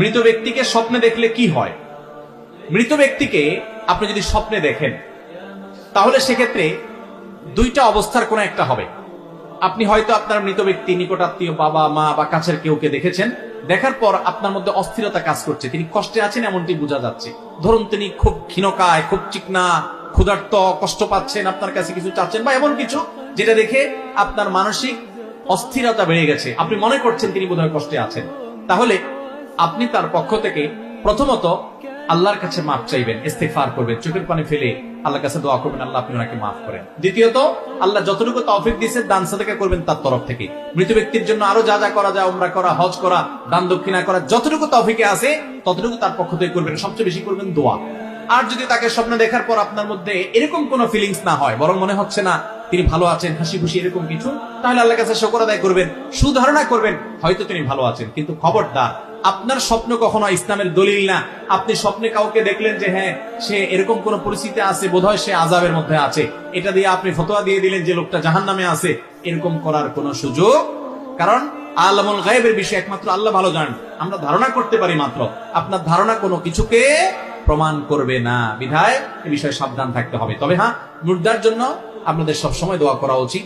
মৃত ব্যক্তিকে স্বপ্নে দেখলে কি হয়? মৃত ব্যক্তিকে আপনি যদি স্বপ্নে দেখেন তাহলে সেক্ষেত্রে দুইটা অবস্থার কোন একটা হবে। আপনি হয়তো আপনার মৃত ব্যক্তি নিকটাত্মীয় বাবা মা বা কাছের কেউকে দেখেছেন, দেখার পর আপনার মধ্যে অস্থিরতা কাজ করছে, তিনি কষ্টে আছেন এমনটি বোঝা যাচ্ছে। ধরুন তিনি খুব ক্ষীণকায়, খুব চিকনা, ক্ষুধার্ত, কষ্ট পাচ্ছেন, আপনার কাছে কিছু চাচ্ছেন বা এমন কিছু যেটা দেখে আপনার মানসিক অস্থিরতা বেড়ে গেছে, আপনি মনে করছেন তিনি বোধহয় কষ্টে আছেন। তাহলে আপনি তার পক্ষ থেকে প্রথমত আল্লাহর কাছে মাফ চাইবেন, ইস্তিগফার করবেন, চোখের পানি ফেলে আল্লাহর কাছে দোয়া করবেন, আল্লাহ আপনি ওনাকে মাফ করেন। দ্বিতীয়ত আল্লাহ যতটুকু তৌফিক দিয়েছেন দান সাদাকা করবেন তার তরফ থেকে। মৃত ব্যক্তির জন্য আরো যা যা করা যায়, উমরা করা, হজ করা, দান দক্ষিণা করা, যতটুকু তৌফিকে আছে ততটুকু তার পক্ষ থেকে করবেন। সবচেয়ে বেশি করবেন দোয়া। আর যদি তাকে স্বপ্ন দেখার পর আপনার মধ্যে এরকম কোনো ফিলিংস না হয়, বরং মনে হচ্ছে না তিনি ভালো আছেন, হাসি খুশি এরকম কিছু, তাহলে আল্লাহর কাছে শুকর আদায় করবেন, সুধারণা করবেন হয়তো তিনি ভালো আছেন। কিন্তু খবরদার, আপনার স্বপ্ন কখনো ইসলামের দলিল না। আপনি স্বপ্নে কাউকে দেখলেন যে হ্যাঁ সে এরকম কোন পরিস্থিতি আছে, বোধহয় সে আযাবের মধ্যে আছে, এটা দিয়ে আপনি ফতোয়া দিয়ে দিলেন যে লোকটা জাহান্নামে আছে, এরকম করার কোনো সুযোগ। কারণ আলামুল গায়বের বিষয় একমাত্র আল্লাহ ভালো জানেন, আমরা ধারণা করতে পারি মাত্র। আপনার ধারণা কোনো কিছুকে প্রমাণ করবে না, বিধায় এ বিষয়ে সাবধান থাকতে হবে। তবে হ্যাঁ, মুর্দার জন্য আপনাদের সবসময় দোয়া করা উচিত।